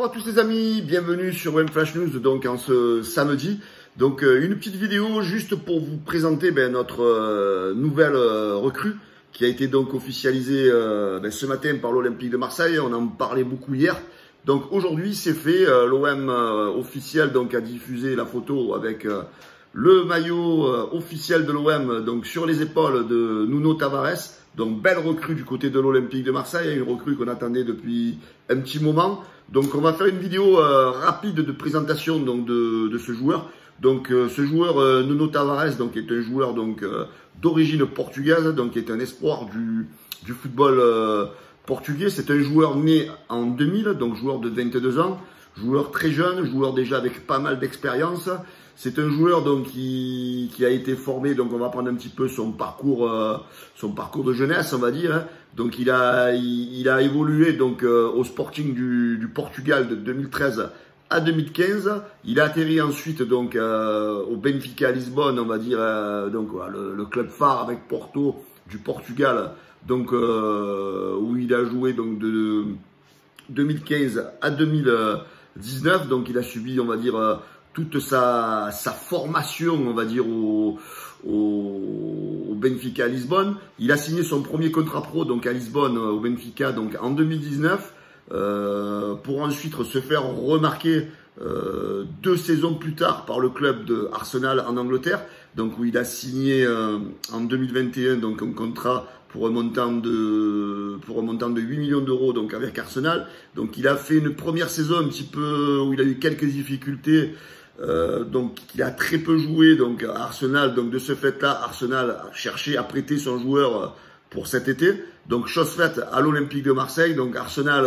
Bonjour à tous les amis, bienvenue sur OM Flash News donc en ce samedi. Donc une petite vidéo juste pour vous présenter notre nouvelle recrue qui a été donc officialisée ce matin par l'Olympique de Marseille. On en parlait beaucoup hier. Donc aujourd'hui c'est fait, l'OM officiel donc a diffusé la photo avec le maillot officiel de l'OM donc sur les épaules de Nuno Tavares. Donc belle recrue du côté de l'Olympique de Marseille, une recrue qu'on attendait depuis un petit moment. Donc on va faire une vidéo rapide de présentation donc de ce joueur. Donc ce joueur Nuno Tavares donc est un joueur donc d'origine portugaise, donc qui est un espoir du football portugais. C'est un joueur né en 2000, donc joueur de 22 ans, joueur très jeune, joueur déjà avec pas mal d'expérience. C'est un joueur donc qui a été formé, donc on va prendre un petit peu son parcours de jeunesse, on va dire. Hein. Donc il a évolué donc au Sporting du Portugal de 2013 à 2015. Il a atterri ensuite donc au Benfica Lisbonne, on va dire donc voilà, le club phare avec Porto du Portugal, donc où il a joué donc de 2015 à 2019. Donc il a subi, on va dire toute sa formation, on va dire, au Benfica à Lisbonne. Il a signé son premier contrat pro donc à Lisbonne, au Benfica, donc en 2019, pour ensuite se faire remarquer 2 saisons plus tard par le club de Arsenal en Angleterre, donc où il a signé en 2021 donc un contrat pour un montant de 8 millions d'euros donc avec Arsenal. Donc il a fait une première saison un petit peu où il a eu quelques difficultés. Donc il a très peu joué donc à Arsenal, donc de ce fait là Arsenal a cherché à prêter son joueur pour cet été, donc chose faite à l'Olympique de Marseille. Donc Arsenal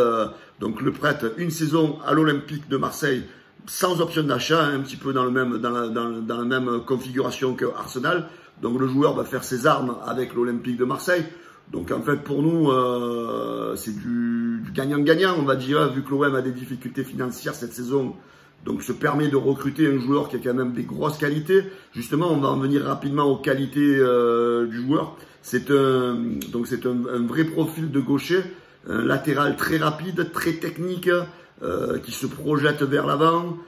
donc le prête une saison à l'Olympique de Marseille sans option d'achat, hein, un petit peu dans la même configuration que Arsenal. Donc le joueur va faire ses armes avec l'Olympique de Marseille. Donc en fait pour nous c'est du gagnant-gagnant, on va dire, vu que l'OM a des difficultés financières cette saison. Donc se permet de recruter un joueur qui a quand même des grosses qualités. Justement, on va en venir rapidement aux qualités du joueur. C'est un vrai profil de gaucher, un latéral très rapide, très technique, qui se projette vers l'avant.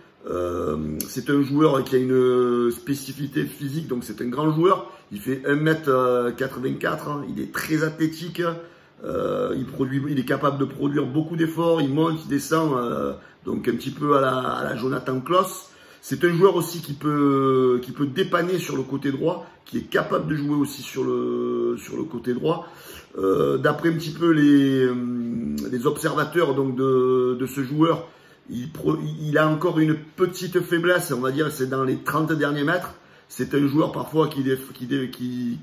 C'est un joueur qui a une spécificité physique, donc c'est un grand joueur. Il fait 1m84, hein, il est très athlétique. Il est capable de produire beaucoup d'efforts, il monte, il descend, donc un petit peu à la Jonathan Klaus. C'est un joueur aussi qui peut dépanner sur le côté droit, qui est capable de jouer aussi sur le côté droit. D'après un petit peu les observateurs donc de ce joueur, il a encore une petite faiblesse, on va dire, c'est dans les 30 derniers mètres. C'est un joueur parfois qui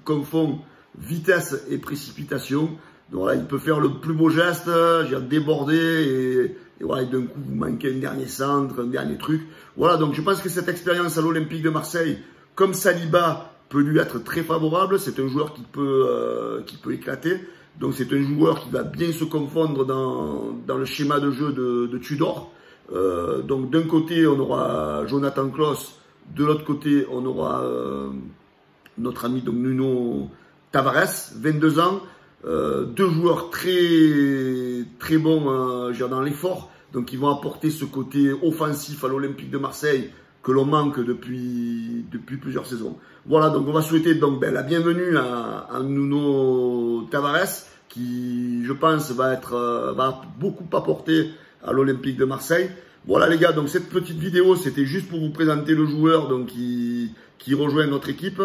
confond vitesse et précipitation. Donc là, il peut faire le plus beau geste, j'ai débordé et voilà, d'un coup, vous manquez un dernier centre, un dernier truc. Voilà, donc je pense que cette expérience à l'Olympique de Marseille, comme Saliba, peut lui être très favorable. C'est un joueur qui peut éclater. Donc c'est un joueur qui va bien se confondre dans le schéma de jeu de Tudor. Donc d'un côté, on aura Jonathan Klaus, de l'autre côté, on aura notre ami donc Nuno Tavares, 22 ans. 2 joueurs très bons dans l'effort, donc ils vont apporter ce côté offensif à l'Olympique de Marseille que l'on manque depuis plusieurs saisons. Voilà, donc on va souhaiter donc la bienvenue à Nuno Tavares, qui je pense va beaucoup apporter à l'Olympique de Marseille. Voilà les gars, donc cette petite vidéo c'était juste pour vous présenter le joueur donc qui rejoint notre équipe.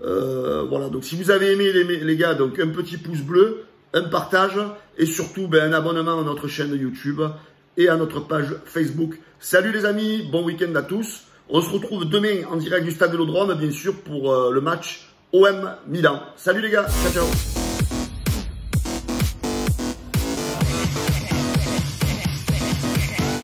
Voilà, donc si vous avez aimé les gars, donc un petit pouce bleu, un partage et surtout un abonnement à notre chaîne YouTube et à notre page Facebook. Salut les amis, bon week-end à tous. On se retrouve demain en direct du Stade Vélodrome, bien sûr, pour le match OM Milan. Salut les gars, ciao ciao.